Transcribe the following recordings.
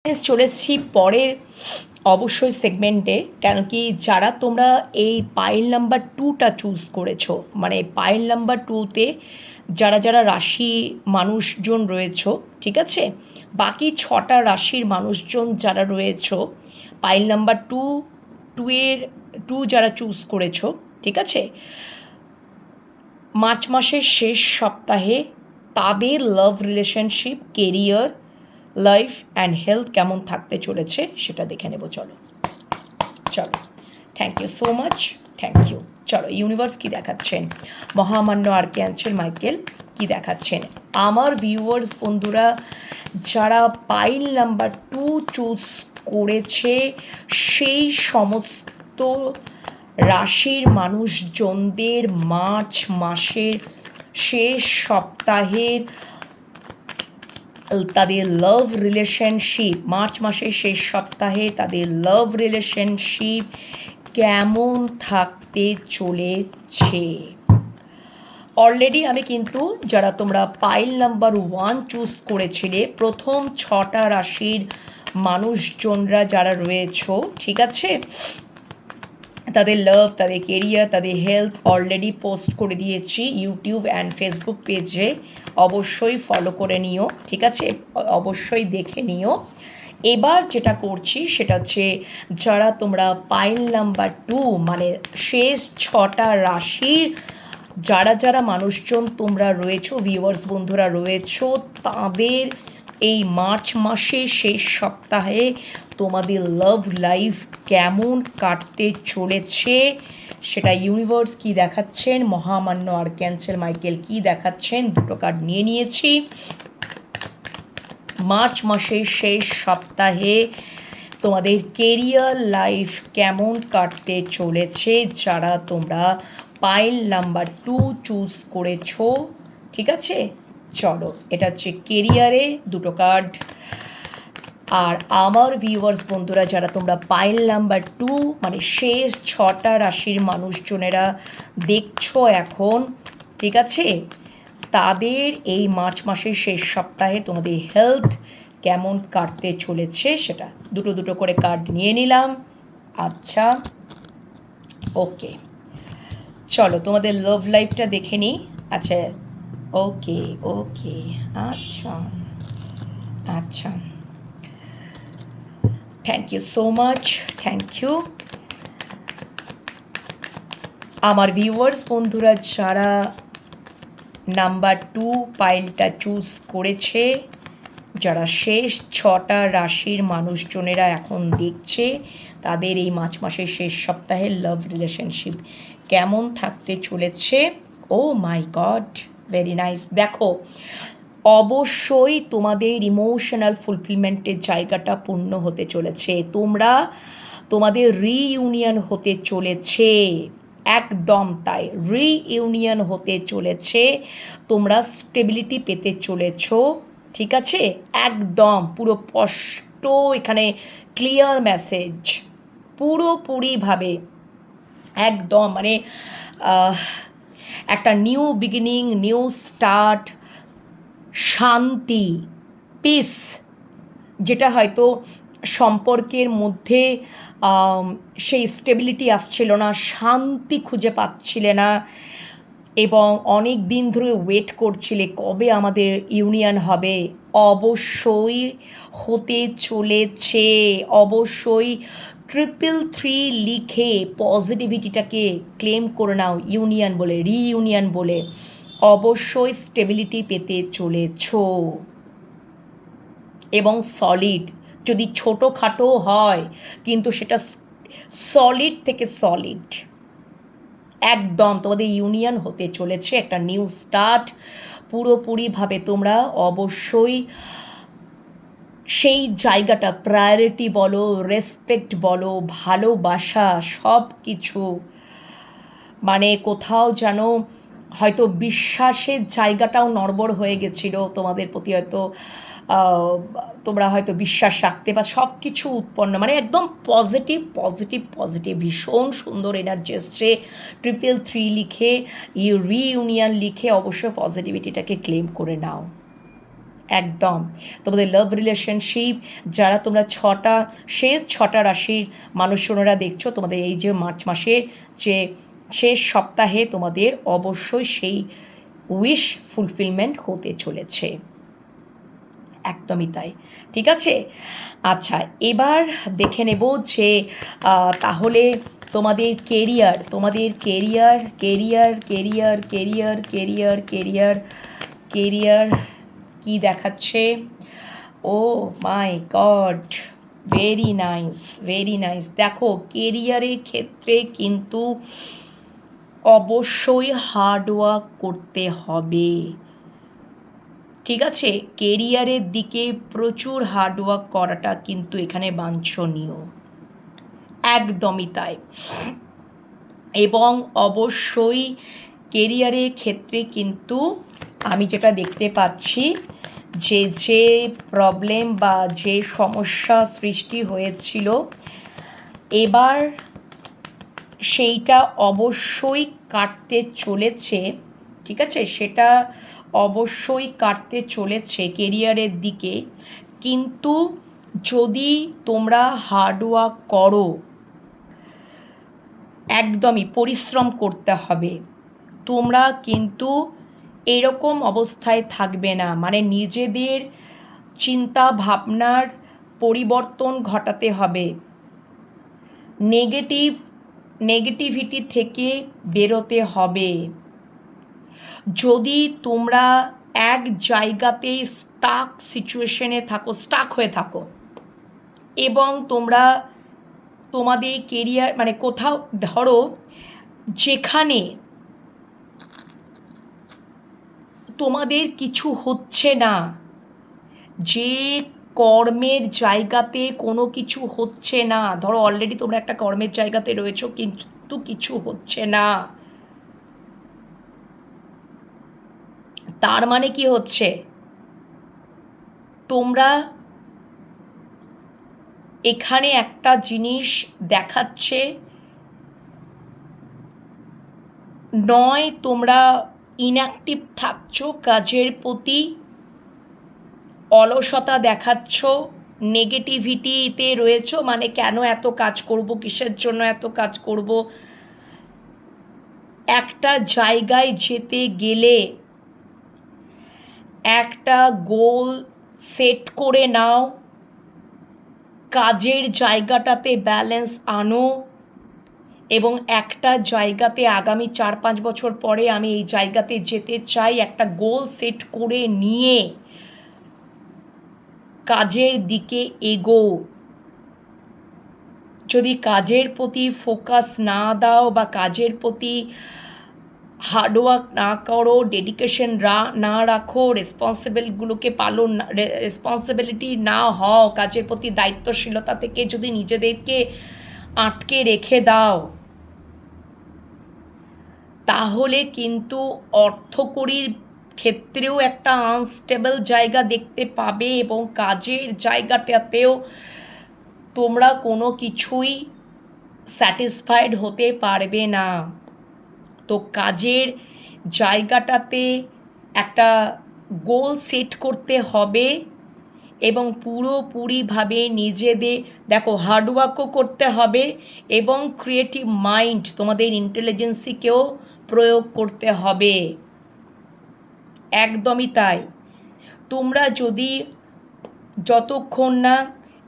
চলে এসেছি পরের অবশ্যই সেগমেন্টে, কেন কি যারা তোমরা এই পাইল নাম্বার 2টা চুজ করেছো, মানে পাইল নাম্বার 2তে যারা যারা রাশি মানুষজন রয়েছো, ঠিক আছে, বাকি 6টা রাশির মানুষজন যারা রয়েছো পাইল নাম্বার 2 যারা চুজ করেছো, ঠিক আছে, মার্চ মাসের শেষ সপ্তাহে তাদের love relationship, career, life and health কেমন থাকতে চলেছে সেটা দেখে নেব। চলো thank you so much, thank you. চলো ইউনিভার্স কি দেখাচ্ছেন, মহামান্য আর্কঅ্যাঞ্জেল মাইকেল কি দেখাচ্ছেন আমার ভিউয়ার্স বন্ধুরা যারা পাইল নাম্বার 2 চুজ করেছে সেই সমস্ত রাশির মানুষজনদের মার্চ মাসের শেষ সপ্তাহের তাদের লাভ রিলেশনশিপ, মার্চ মাসের শেষ সপ্তাহে তাদের লাভ রিলেশনশিপ কেমন থাকতে চলেছে। অলরেডি আমি কিন্তু যারা তোমরা পাইল নাম্বার 1 চুজ করেছিলে, প্রথম 6টা রাশির মানুষজনরা যারা রয়েছো, ঠিক আছে, তাদের লাভ, তাদের কেরিয়ার, তাদের হেলথ অলরেডি পোস্ট করে দিয়েছি ইউটিউব অ্যান্ড ফেসবুক পেজে, অবশ্যই ফলো করে নিও, ঠিক আছে, অবশ্যই দেখে নিও। এবার যেটা করছি সেটা হচ্ছে যারা তোমরা পাইল নাম্বার 2 মানে শেষ 6টা রাশির যারা যারা মানুষজন তোমরা রয়েছো, ভিউয়ার্স বন্ধুরা রয়েছো, তাদের এই মার্চ মাসের শেষ সপ্তাহে তোমাদের লাভ লাইফ কেমন কাটতে চলেছে সেটা ইউনিভার্স কি দেখাচ্ছেন, মহামান্য আর্কঅ্যাঞ্জেল মাইকেল কি দেখাচ্ছেন, দুটো কার্ড নিয়ে নিয়েছি। মার্চ মাসের শেষ সপ্তাহে তোমাদের কেরিয়ার লাইফ কেমন কাটতে চলেছে যারা তোমরা পাইল নাম্বার 2 চুজ করেছো, ঠিক আছে। চলো এটা হচ্ছে কেরিয়ারে দুটো কার্ড। আর আমার ভিউয়ার্স বন্ধুরা যারা তোমরা পাইল নাম্বার 2 মানে শেষ 6টা রাশির মানুষজনেরা দেখছো এখন, ঠিক আছে, তাদের এই মার্চ মাসের শেষ সপ্তাহে তোমাদের হেলথ কেমন কাটতে চলেছে সেটা দুটো দুটো করে কার্ড নিয়ে নিলাম। আচ্ছা, ওকে, চলো তোমাদের লাভ লাইফটা দেখে নিই। আচ্ছা, ওকে ওকে, আচ্ছা আচ্ছা, thank you so much, thank you. আমার ভিউয়ার্স বন্ধুরা যারা নাম্বার 2 পাইলটা চুজ করেছে, যারা শেষ 6টা রাশির মানুষজনেরা এখন দেখছে, তাদের এই মার্চ মাসের শেষ সপ্তাহের লাভ রিলেশনশিপ কেমন থাকতে চলেছে। ও মাই গড, ভেরি নাইস। দেখো অবশ্যই তোমাদের ইমোশনাল ফুলফিলমেন্টের জায়গাটা পূর্ণ হতে চলেছে, তোমাদের রিইউনিয়ন হতে চলেছে, একদম তাই, রিইউনিয়ন হতে চলেছে, তোমরা স্টেবিলিটি পেতে চলেছ, ঠিক আছে, একদম পুরো স্পষ্ট এখানে ক্লিয়ার মেসেজ, পুরোপুরিভাবে একদম মানে একটা নিউ বিগিনিং, নিউ স্টার্ট, শান্তি, পিস, যেটা হয়তো সম্পর্কের মধ্যে সেই স্টেবিলিটি আসছিল না, শান্তি খুঁজে পাচ্ছিলে না এবং অনেক দিন ধরে ওয়েট করছিলে কবে আমাদের ইউনিয়ন হবে, অবশ্যই হতে চলেছে, অবশ্যই 333 লিখে পজিটিভিটিটাকে ক্লেম করে নাও, ইউনিয়ন বলে, রিইউনিয়ন বলে, অবশ্যই স্টেবিলিটি পেতে চলেছ এবং সলিড, যদি ছোটোখাটো হয় কিন্তু সেটা সলিড থেকে সলিড, একদম তোমাদের ইউনিয়ন হতে চলেছে, একটা নিউ স্টার্ট, পুরোপুরিভাবে তোমরা অবশ্যই সেই জায়গাটা, প্রায়োরিটি বলো, রেসপেক্ট বলো, ভালোবাসা, সব কিছু মানে কোথাও যেন হয়তো বিশ্বাসের জায়গাটাও নড়বড় হয়ে গেছিলো তোমাদের প্রতি, হয়তো তোমরা হয়তো বিশ্বাস রাখতে বা সব কিছু উৎপন্ন, মানে একদম পজিটিভ পজিটিভ পজিটিভ, ভীষণ সুন্দর এনার্জি এসছে। 333 লিখে, রিইউনিয়ন লিখে অবশ্যই পজিটিভিটিটাকে ক্লেম করে নাও, একদম তোমাদের লাভ রিলেশনশিপ, যারা তোমরা শেষ ছটা রাশির মানুষজনেরা দেখছো, তোমাদের এই যে মার্চ মাসের যে শেষ সপ্তাহে তোমাদের অবশ্যই সেই উইশ ফুলফিলমেন্ট হতে চলেছে। একদমই তাই। ঠিক আছে, আচ্ছা এবার দেখে নেব যে তাহলে তোমাদের কেরিয়ার কি দেখাচ্ছে। ও মাই গড, ভেরি নাইস। দেখো কেরিয়ারের ক্ষেত্রে কিন্তু অবশ্যই হার্ডওয়ার্ক করতে হবে। ঠিক আছে, কেরিয়ারের দিকে প্রচুর হার্ডওয়ার্ক করাটা কিন্তু এখানে বাঞ্ছনীয়, একদমই তাই। এবং অবশ্যই কেরিয়ারের ক্ষেত্রে কিন্তু আমি যেটা দেখতে পাচ্ছি যে প্রবলেম বা যে সমস্যা সৃষ্টি হয়েছিল, এবার সেইটা অবশ্যই কাটতে চলেছে। ঠিক আছে, সেটা অবশ্যই কাটতে চলেছে কেরিয়ারের দিকে। কিন্তু যদি তোমরা হার্ডওয়ার্ক করো, একদমই পরিশ্রম করতে হবে, তোমরা কিন্তু এরকম অবস্থায় থাকবে না। মানে নিজেদের চিন্তা ভাবনার পরিবর্তন ঘটাতে হবে, নেগেটিভিটি থেকে বেরোতে হবে। যদি তোমরা এক জায়গাতেই স্টাক হয়ে থাকো এবং তোমরা তোমাদের কেরিয়ার মানে কোথাও ধরো যেখানে তোমাদের কিছু হচ্ছে না, যে কর্মের জায়গাতে কোনো কিছু হচ্ছে না, ধরো অলরেডি তোমরা একটা কর্মের জায়গাতে রয়েছো কিন্তু কিছু হচ্ছে না, তার মানে কি হচ্ছে, তোমরা এখানে একটা জিনিস দেখাচ্ছে, নয় তোমরা ইনঅ্যাক্টিভ থাকছো কাজের প্রতি, অলসতা দেখাচ্ছ, নেগেটিভিটিতে রয়েছো, মানে কেন এত কাজ করব, কিসের জন্য এত কাজ করব। একটা জায়গায় যেতে গেলে একটা গোল সেট করে নাও, কাজের জায়গাটাতে ব্যালেন্স আনো এবং একটা জায়গাতে আগামী 4-5 বছর পরে আমি এই জায়গাতে যেতে চাই, একটা গোল সেট করে নিয়ে কাজের দিকে এগো। যদি কাজের প্রতি ফোকাস না দাও বা কাজের প্রতি হার্ডওয়ার্ক না করো, ডেডিকেশন না রাখো, রেসপন্সিবিলিটি না হও, কাজের প্রতি দায়িত্বশীলতা থেকে যদি নিজেদেরকে আটকে রেখে দাও, তাহলে কিন্তু অর্থকরীর ক্ষেত্রেও একটা আনস্টেবল জায়গা দেখতে পাবে এবং কাজের জায়গাটাতেও তোমরা কোনো কিছুই স্যাটিসফাইড হতে পারবে না। তো কাজের জায়গাটাতে একটা গোল সেট করতে হবে এবং পুরোপুরিভাবে নিজেদের দেখো হার্ডওয়ার্কও করতে হবে এবং ক্রিয়েটিভ মাইন্ড, তোমাদের ইন্টেলিজেন্সিকেও প্রয়োগ করতে হবে। একদমই তাই। তোমরা যদি যতক্ষণ না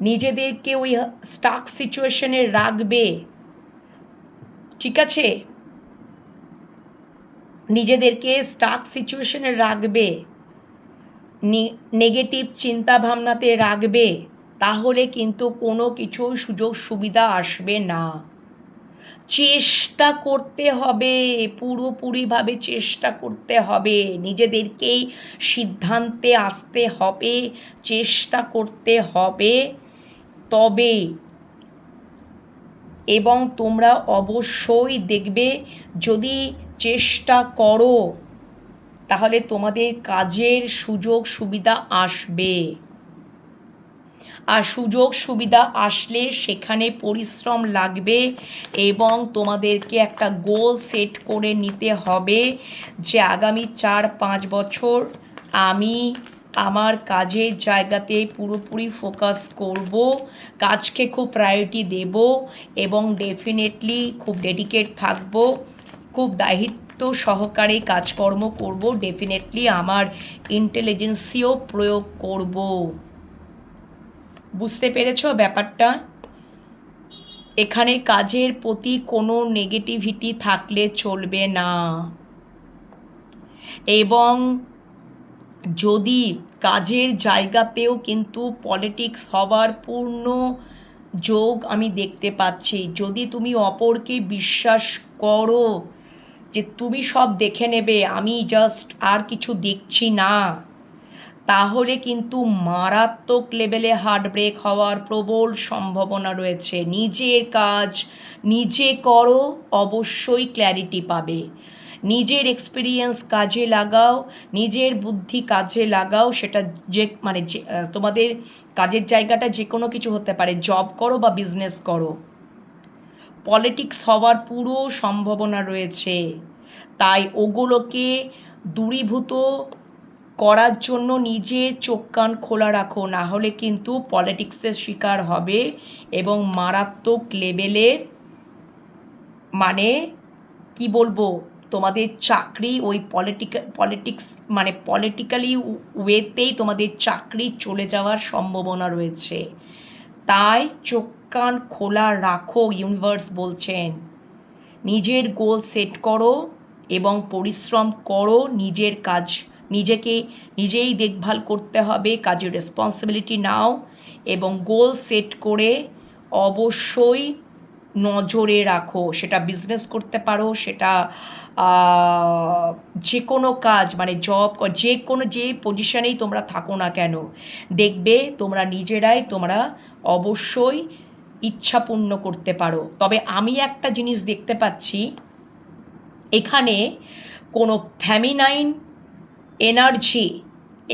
নিজেদেরকে ওই স্টাক সিচুয়েশনে রাখবে, ঠিক আছে, নিজেদেরকে স্টাক সিচুয়েশনে রাখবে, নেগেটিভ চিন্তা ভাবনাতে রাখবে, তাহলে কিন্তু কোনো কিছু সুযোগ সুবিধা আসবে না। চেষ্টা করতে হবে, পুরোপুরিভাবে চেষ্টা করতে হবে, নিজেদেরকেই সিদ্ধান্তে আসতে হবে, চেষ্টা করতে হবে তবে। এবং তোমরা অবশ্যই দেখবে যদি চেষ্টা করো তাহলে তোমাদের কাজের সুযোগ সুবিধা আসবে। আর সুযোগ সুবিধা আসলে সেখানে পরিশ্রম লাগবে এবং তোমাদেরকে একটা গোল সেট করে নিতে হবে যে আগামী 4-5 বছর আমি আমার কাজের জায়গাতে পুরোপুরি ফোকাস করব, কাজকে খুব প্রায়োরিটি দেব এবং ডেফিনেটলি খুব ডেডিকেট থাকব, খুব দায়িত্ব সহকারে কাজকর্ম করব, ডেফিনেটলি আমার ইন্টেলিজেন্সিও প্রয়োগ করব। বুঝতে পেরেছো ব্যাপারটা? এখানে কাজের প্রতি কোনো নেগেটিভিটি থাকলে চলবে না। এবং যদি কাজের জায়গাতেও কিন্তু পলিটিক্স হওয়ার পূর্ণ যোগ আমি দেখতে পাচ্ছি। যদি তুমি অপরকে বিশ্বাস করো যে তুমি সব দেখে নেবে, আমি জাস্ট আর কিছু দেখছি না, তাহলে কিন্তু মারাত্মক লেভেলে হার্ট ব্রেক হওয়ার প্রবল সম্ভাবনা রয়েছে। নিজের কাজ নিজে করো, অবশ্যই ক্ল্যারিটি পাবে। নিজের এক্সপিরিয়েন্স কাজে লাগাও, নিজের বুদ্ধি কাজে লাগাও। সেটা যে মানে যে তোমাদের কাজের জায়গাটা যে কোনো কিছু হতে পারে, জব করো বা বিজনেস করো, পলিটিক্স হওয়ার পুরো সম্ভাবনা রয়েছে। তাই ওগুলোকে দূরীভূত করার জন্য নিজে চোখ কান খোলা রাখো, না হলে কিন্তু পলিটিক্সের শিকার হবে এবং মারাত্মক লেভেলের মানে কি বলবো, তোমাদের চাকরি ওই পলিটিক্স মানে পলিটিক্যালি ওয়েতেই তোমাদের চাকরি চলে যাওয়ার সম্ভাবনা রয়েছে। তাই চোখ কান খোলা রাখো, ইউনিভার্স বলছেন। নিজের গোল সেট করো এবং পরিশ্রম করো। নিজের কাজ নিজেকে নিজেই দেখভাল করতে হবে, কাজের রেসপন্সিবিলিটি নাও এবং গোল সেট করে অবশ্যই নজরে রাখো। সেটা বিজনেস করতে পারো, সেটা যে কোনো কাজ মানে জব, যে পজিশনেই তোমরা থাকো না কেন, দেখবে তোমরা নিজেরাই তোমরা অবশ্যই ইচ্ছা পূর্ণ করতে পারো। তবে আমি একটা জিনিস দেখতে পাচ্ছি, এখানে কোনো ফ্যামিনাইন এনার্জি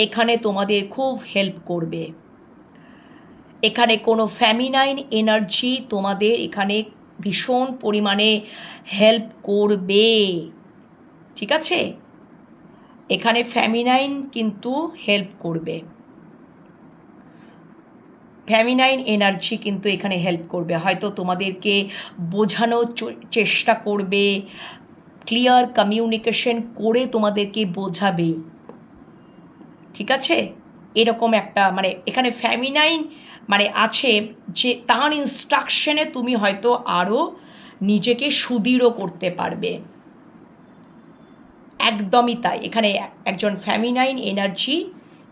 এখানে তোমাদের খুব হেল্প করবে। এখানে কোনো ফ্যামিনাইন এনার্জি তোমাদের এখানে ভীষণ পরিমাণে হেল্প করবে, ঠিক আছে? এখানে ফ্যামিনাইন কিন্তু হেল্প করবে, ফ্যামিনাইন এনার্জি কিন্তু এখানে হেল্প করবে। হয়তো তোমাদেরকে বোঝানোর চেষ্টা করবে, ক্লিয়ার কমিউনিকেশন করে তোমাদেরকে বোঝাবে, ঠিক আছে? এরকম একটা মানে এখানে ফ্যামিনাইন মানে আছে যে তার ইনস্ট্রাকশনে তুমি হয়তো আরও নিজেকে সুদৃঢ় করতে পারবে। একদমই তাই। এখানে একজন ফ্যামিনাইন এনার্জি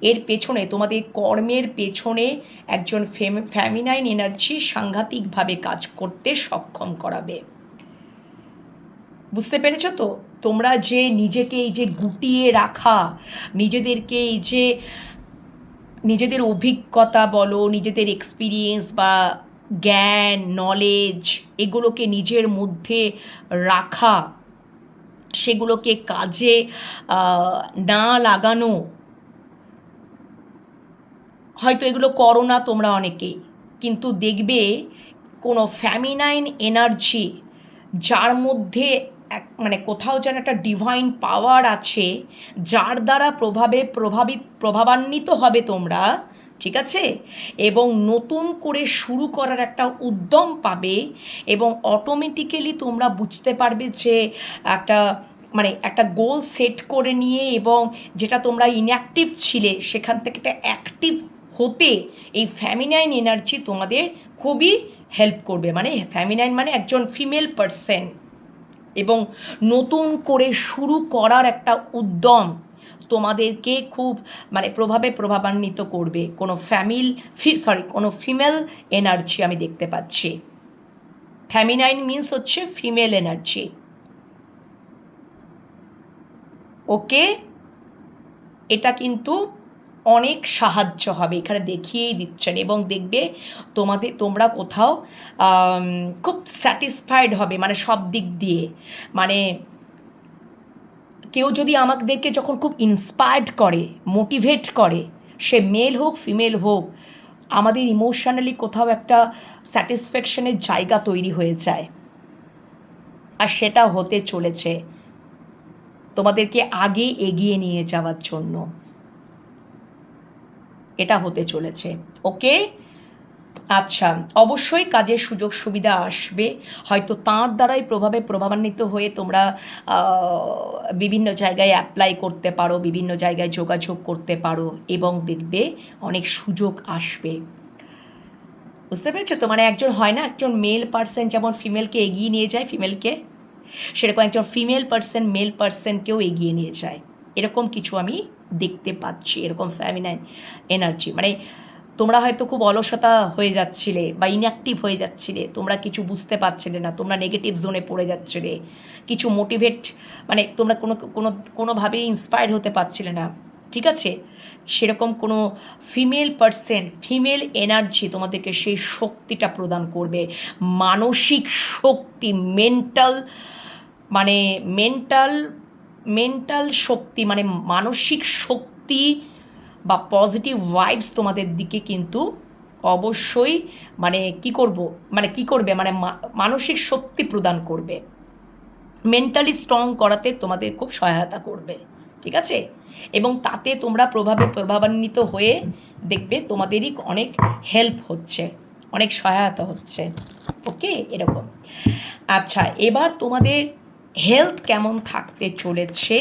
এর পেছনে, তোমাদের কর্মের পেছনে একজন ফ্যামিনাইন এনার্জি সাংঘাতিকভাবে কাজ করতে সক্ষম করাবে। বুঝতে পেরেছো তো? তোমরা যে নিজেকে এই যে গুটিয়ে রাখা, নিজেদেরকে এই যে নিজেদের অভিজ্ঞতা বলো, নিজেদের এক্সপিরিয়েন্স বা জ্ঞান নলেজ, এগুলোকে নিজের মধ্যে রাখা, সেগুলোকে কাজে না লাগানো, হয়তো এগুলো করো না তোমরা অনেকেই, কিন্তু দেখবে কোনো ফ্যামিনাইন এনার্জি যার মধ্যে মানে কোথাও যেন একটা ডিভাইন পাওয়ার আছে, যার দ্বারা প্রভাবান্বিত হবে তোমরা, ঠিক আছে? এবং নতুন করে শুরু করার একটা উদ্যম পাবে এবং অটোমেটিক্যালি তোমরা বুঝতে পারবে যে একটা মানে একটা গোল সেট করে নিয়ে এবং যেটা তোমরা ইনঅ্যাক্টিভ ছিলে সেখান থেকে একটা অ্যাক্টিভ হতে এই ফ্যামিনাইন এনার্জি তোমাদের খুবই হেল্প করবে। মানে ফ্যামিনাইন মানে একজন ফিমেল পারসন এবং নতুন করে শুরু করার একটা উদ্যম তোমাদেরকে খুব মানে প্রভাবান্বিত করবে। কোনো কোনো ফিমেল এনার্জি আমি দেখতে পাচ্ছি। ফ্যামিনাইন মিন্স হচ্ছে ফিমেল এনার্জি। ওকে, এটা কিন্তু অনেক সাহায্য হবে, এখানে দেখিয়েই দিচ্ছেন। এবং দেখবে তোমরা কোথাও খুব স্যাটিসফাইড হবে, মানে সব দিক দিয়ে। মানে কেউ যদি আমাদেরকে যখন খুব ইন্সপায়ার্ড করে, মোটিভেট করে, সে মেল হোক ফিমেল হোক, আমাদের ইমোশনালি কোথাও একটা স্যাটিসফ্যাকশনের জায়গা তৈরি হয়ে যায়। আর সেটা হতে চলেছে তোমাদেরকে আগে এগিয়ে নিয়ে যাওয়ার জন্য। এটা হতে চলেছে। ওকে, আচ্ছা, অবশ্যই কাজের সুযোগ সুবিধা আসবে, হয়তো তাঁর দ্বারাই প্রভাবান্বিত হয়ে তোমরা বিভিন্ন জায়গায় অ্যাপ্লাই করতে পারো, বিভিন্ন জায়গায় যোগাযোগ করতে পারো এবং দেখবে অনেক সুযোগ আসবে। বুঝতে পেরেছো তো? মানে একজন হয় না, একজন মেল পার্সন যেমন ফিমেলকে এগিয়ে নিয়ে যায়, ফিমেলকে, সেরকম একজন ফিমেল পার্সন মেল পার্সনকেও এগিয়ে নিয়ে যায়, এরকম কিছু আমি দেখতে পাচ্ছি, এরকম ফ্যামিনাইন এনার্জি। মানে তোমরা হয়তো খুব অলসতা হয়ে যাচ্ছিলে বা ইনঅ্যাক্টিভ হয়ে যাচ্ছিলে, তোমরা কিছু বুঝতে পারছিলে না, তোমরা নেগেটিভ জোনে পড়ে যাচ্ছিলে, কিছু মোটিভেট, মানে তোমরা কোনোভাবেই ইন্সপায়ার্ড হতে পারছিলে না, ঠিক আছে? সেরকম কোনো ফিমেল পার্সন, ফিমেল এনার্জি তোমাদেরকে সেই শক্তিটা প্রদান করবে, মানসিক শক্তি, মানে মেন্টাল শক্তি, মানে মানসিক শক্তি বা পজিটিভ ভাইবস তোমাদের দিকে কিন্তু অবশ্যই মানে কি করবে মানে মানসিক শক্তি প্রদান করবে, মেন্টালি স্ট্রং করাতে তোমাদের খুব সহায়তা করবে, ঠিক আছে? এবং তাতে তোমরা প্রভাবান্বিত হয়ে দেখবে তোমাদেরই অনেক হেল্প হচ্ছে, অনেক সহায়তা হচ্ছে। ওকে, এরকম। আচ্ছা, এবার তোমাদের হেলথ কেমন থাকতে চলেছে,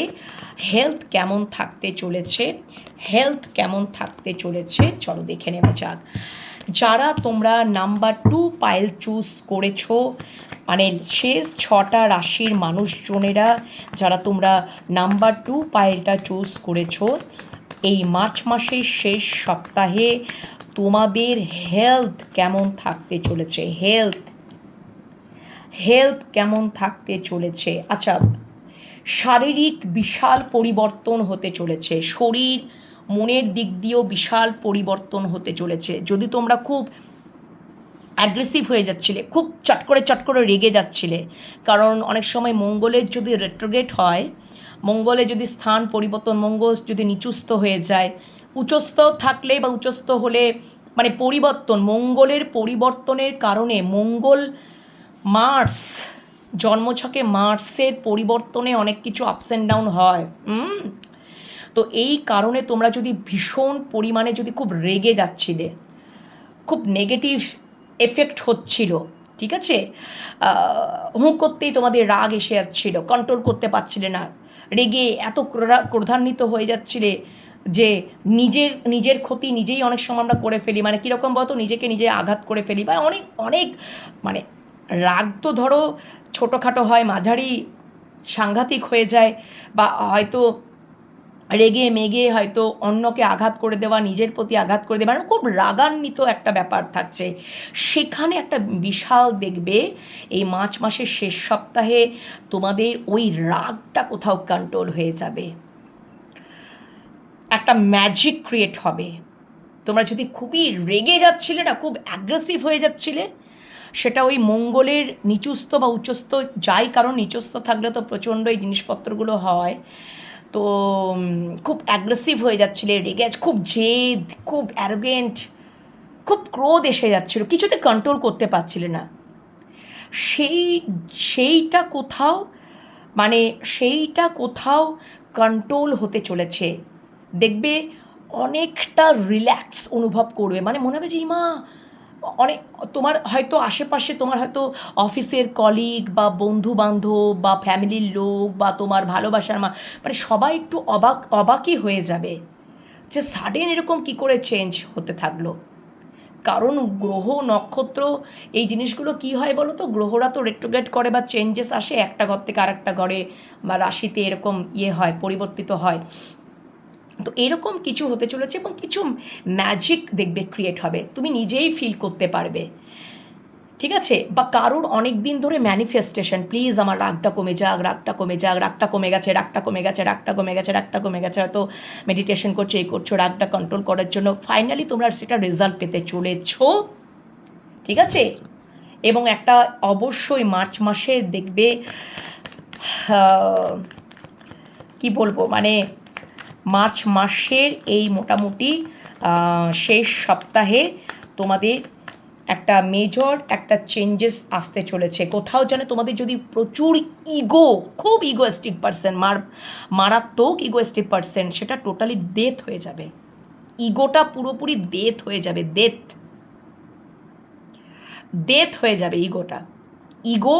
হেলথ কেমন থাকতে চলেছে, হেলথ কেমন থাকতে চলেছে, চলো দেখে নেওয়া যাক। যারা তোমরা নাম্বার 2 পাইল চুজ করেছো, মানে শেষ 6টা রাশির মানুষজনেরা যারা তোমরা নাম্বার 2 পাইলটা চুজ করেছো, এই মার্চ মাসের শেষ সপ্তাহে তোমাদের হেলথ কেমন থাকতে চলেছে, হেলথ কেমন থাকতে চলেছে। আচ্ছা, শারীরিক বিশাল পরিবর্তন হতে চলেছে, শরীর মনের দিক দিয়েও বিশাল পরিবর্তন হতে চলেছে। যদি তোমরা খুব অ্যাগ্রেসিভ হয়ে যাচ্ছিলে, খুব চট করে রেগে যাচ্ছিলে, কারণ অনেক সময় মঙ্গলের যদি রেট্রোগ্রেড হয়, মঙ্গলে যদি স্থান পরিবর্তন, মঙ্গল যদি নিচুস্থ হয়ে যায়, উচ্চস্থ থাকলে বা উচ্চস্থ হলে মানে পরিবর্তন, মঙ্গলের পরিবর্তনের কারণে মার্স, জন্মছকে মার্সের পরিবর্তনে অনেক কিছু আপস অ্যান্ড ডাউন হয়। তো এই কারণে তোমরা যদি ভীষণ পরিমাণে যদি খুব রেগে যাচ্ছিলে, খুব নেগেটিভ এফেক্ট হচ্ছিল, ঠিক আছে, হুঁ করতেই তোমাদের রাগ এসে যাচ্ছিল, কন্ট্রোল করতে পারছিলে না, রেগে এত ক্রোধান্বিত হয়ে যাচ্ছিলে যে নিজের ক্ষতি নিজেই অনেক সময় আমরা করে ফেলি, মানে কীরকম বলতো, নিজেকে নিজে আঘাত করে ফেলি, বা অনেক মানে রাগ তো ধরো ছোটোখাটো হয়, মাঝারি সাংঘাতিক হয়ে যায়, বা হয়তো রেগে মেগে হয়তো অন্যকে আঘাত করে দেওয়া, নিজের প্রতি আঘাত করে দেওয়া, মানে খুব রাগান্বিত একটা ব্যাপার থাকছে। সেখানে একটা বিশাল দেখবে এই মার্চ মাসের শেষ সপ্তাহে তোমাদের ওই রাগটা কোথাও কন্ট্রোল হয়ে যাবে, একটা ম্যাজিক ক্রিয়েট হবে। তোমরা যদি খুবই রেগে যাচ্ছিলে না, খুব অ্যাগ্রেসিভ হয়ে যাচ্ছিলে, সেটা ওই মঙ্গলের নিচুস্থ বা উচ্চস্থ যাই কারণ, নিচস্থ থাকলে তো প্রচণ্ড এই জিনিসপত্রগুলো হয়, তো খুব অ্যাগ্রেসিভ হয়ে যাচ্ছিলে, রেগে খুব জেদ, খুব অ্যারোগেন্ট, খুব ক্রোধ এসে যাচ্ছিল, কিছুতে কন্ট্রোল করতে পারছিলে না, সেইটা কোথাও কন্ট্রোল হতে চলেছে। দেখবে অনেকটা রিল্যাক্স অনুভব করবে, মানে মনে হবে যে ইমা অনেক, তোমার হয়তো আশেপাশে তোমার হয়তো অফিসের কলিগ বা বন্ধু বান্ধব বা ফ্যামিলির লোক বা তোমার ভালোবাসার মানে সবাই একটু অবাকই হয়ে যাবে যে সাডেন এরকম কি করে চেঞ্জ হতে থাকলো। কারণ গ্রহ নক্ষত্র এই জিনিসগুলো কি হয় বলো তো, গ্রহরা তো রেট্রোগ্রেড করে বা চেঞ্জেস আসে একটা ঘর থেকে আরেকটা ঘরে বা রাশিতে, এরকম হয়, পরিবর্তিত হয়। তো এরকম কিছু হতে চলেছে এবং কিছু ম্যাজিক দেখবে ক্রিয়েট হবে, তুমি নিজেই ফিল করতে পারবে, ঠিক আছে? বা কারোর অনেক দিন ধরে ম্যানিফেস্টেশন, প্লিজ আমার রাগটা কমে যাক, রাগটা কমে যাক, রাগটা কমে গেছে, রাগটা কমে গেছে, রাগটা কমে গেছে, রাগটা কমে গেছে, হয়তো মেডিটেশন করছো, এই করছো রাগটা কন্ট্রোল করার জন্য, ফাইনালি তোমরা সেটা রেজাল্ট পেতে চলেছো, ঠিক আছে? এবং একটা অবশ্যই মার্চ মাসে দেখবে কি বলবো, মানে মার্চ মাসের এই মোটামুটি শেষ সপ্তাহে তোমাদের একটা মেজর একটা চেঞ্জেস আসতে চলেছে। কোথাও যেন তোমাদের যদি প্রচুর খুব ইগোয়েস্টিক পার্সন, মারাত্মক ইগোয়েস্টিক পার্সন, সেটা টোটালি ডেথ হয়ে যাবে, ইগোটা পুরোপুরি ডেথ হয়ে যাবে, ডেথ হয়ে যাবে ইগোটা, ইগো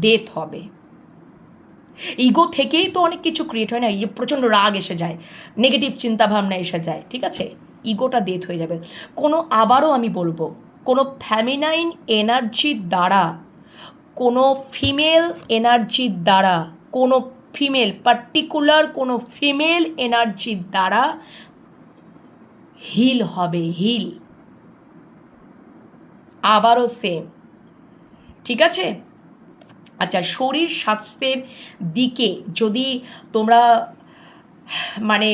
ডেথ হবে। ইগো থেকেই তো অনেক কিছু ক্রিয়েট হয় না, এই যে প্রচণ্ড রাগ এসে যায়, নেগেটিভ চিন্তাভাবনা এসে যায়, ঠিক আছে, ইগোটা ডেথ হয়ে যাবে। আবারও আমি বলবো, কোনো ফ্যামিনাইন এনার্জির দ্বারা, কোনো ফিমেল এনার্জির দ্বারা, কোনো ফিমেল পার্টিকুলার কোনো ফিমেল এনার্জির দ্বারা হিল হবে, হিল। আবারও সেম, ঠিক আছে। আচ্ছা, শরীর স্বাস্থ্যের দিকে যদি তোমরা মানে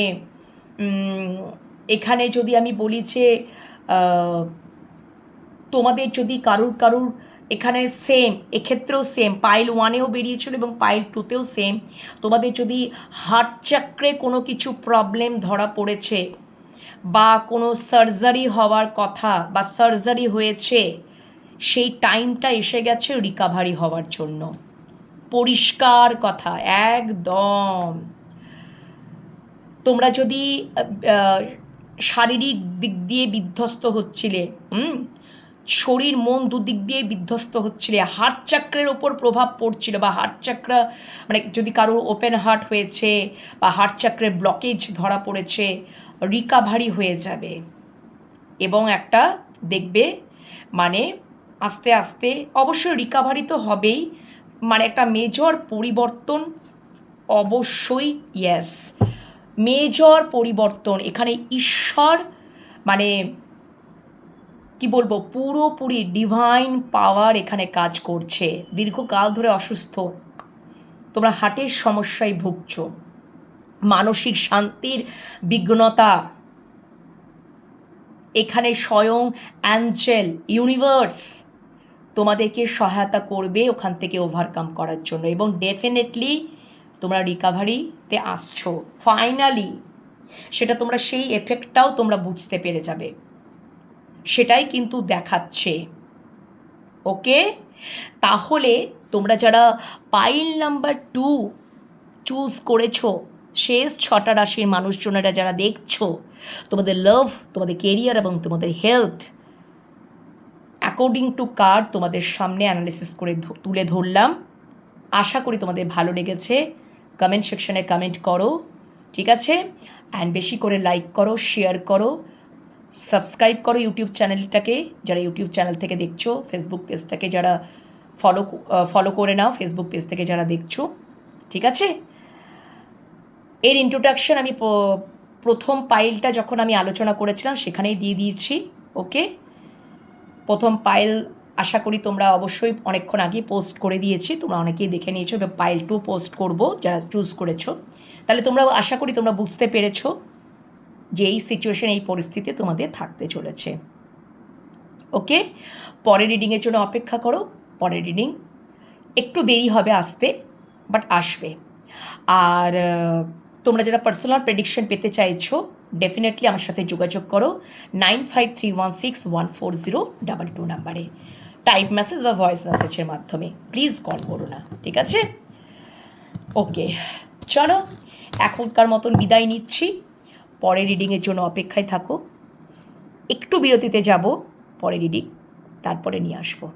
এখানে যদি আমি বলি যে তোমাদের যদি কারুর এখানে সেম, এক্ষেত্রেও সেম, পাইল 1-এও বেরিয়েছিল এবং পাইল 2-তেও সেম, তোমাদের যদি হার্ট চক্রে কোনো কিছু প্রবলেম ধরা পড়েছে বা কোনো সার্জারি হওয়ার কথা বা সার্জারি হয়েছে, সেই টাইমটা এসে গেছে রিকাভারি হওয়ার জন্য। পরিষ্কার কথা, একদম। তোমরা যদি শারীরিক দিক দিয়ে বিধ্বস্ত হচ্ছিলে, শরীর মন দুদিক দিয়ে বিধ্বস্ত হচ্ছিলে, হার্ট চক্রের ওপর প্রভাব পড়ছিল, বা হার্ট চক্র মানে যদি কারো ওপেন হার্ট হয়েছে বা হার্ট চক্রের ব্লকেজ ধরা পড়েছে, রিকাভারি হয়ে যাবে। এবং একটা দেখবে মানে আস্তে আস্তে অবশ্যই রিকাভারি তো হবেই, মানে একটা মেজর পরিবর্তন অবশ্যই, ইয়েস, মেজর পরিবর্তন। এখানে ঈশ্বর মানে কি বলবো, পুরোপুরি ডিভাইন পাওয়ার এখানে কাজ করছে। দীর্ঘকাল ধরে অসুস্থ, তোমরা হার্টের সমস্যায় ভুগছ, মানসিক শান্তির বিঘ্নতা, এখানে স্বয়ং অ্যাঞ্জেল ইউনিভার্স তোমাদেরকে সহায়তা করবে ওখান থেকে ওভারকাম করার জন্য, এবং ডেফিনেটলি তোমরা রিকাভারিতে আসছো ফাইনালি। সেটা তোমরা সেই এফেক্টটাও তোমরা বুঝতে পেরে যাবে, সেটাই কিন্তু দেখাচ্ছে। ওকে, তাহলে তোমরা যারা পাইল নাম্বার 2 চুজ করেছো, শেষ 6টা রাশির মানুষজনেরা যারা দেখছো, তোমাদের লাভ, তোমাদের কেরিয়ার এবং তোমাদের হেলথ অ্যাকর্ডিং টু কার্ড তোমাদের সামনে অ্যানালিসিস করে তুলে ধরলাম। আশা করি তোমাদের ভালো লেগেছে। কমেন্ট সেকশনে কমেন্ট করো, ঠিক আছে, অ্যান্ড বেশি করে লাইক করো, শেয়ার করো, সাবস্ক্রাইব করো ইউটিউব চ্যানেলটাকে যারা ইউটিউব চ্যানেল থেকে দেখছো, ফেসবুক পেজটাকে যারা ফলো করে নাও ফেসবুক পেজ থেকে যারা দেখছো, ঠিক আছে। এর ইন্ট্রোডাকশন আমি প্রথম পাইলটা যখন আমি আলোচনা করেছিলাম সেখানেই দিয়ে দিয়েছি। ওকে, প্রথম পাইল আশা করি তোমরা অবশ্যই অনেকক্ষণ আগে পোস্ট করে দিয়েছি, তোমরা অনেকেই দেখে নিয়েছো, এবার পাইল 2 পোস্ট করবো যারা চুজ করেছো। তাহলে তোমরা আশা করি তোমরা বুঝতে পেরেছো যে এই সিচুয়েশন, এই পরিস্থিতি তোমাদের থাকতে চলেছে। ওকে, পরের রিডিংয়ের জন্য অপেক্ষা করো, পরের রিডিং একটু দেরি হবে আসতে, বাট আসবে। আর তোমরা যারা পার্সোনাল প্রেডিকশন পেতে চাইছো, ডেফিনেটলি আমার সাথে যোগাযোগ করো 9531614022 নাম্বারে, টাইপ মেসেজ বা ভয়েস মেসেজের মাধ্যমে, প্লিজ কল করো না, ঠিক আছে। ওকে, চলো এখনকার মতন বিদায় নিচ্ছি, পরের রিডিংয়ের জন্য অপেক্ষায় থাকো। একটু বিরতিতে যাব, পরে রিডিং তারপরে নিয়ে আসবো।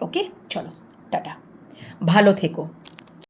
ওকে, চলো, টাটা, ভালো থেকো।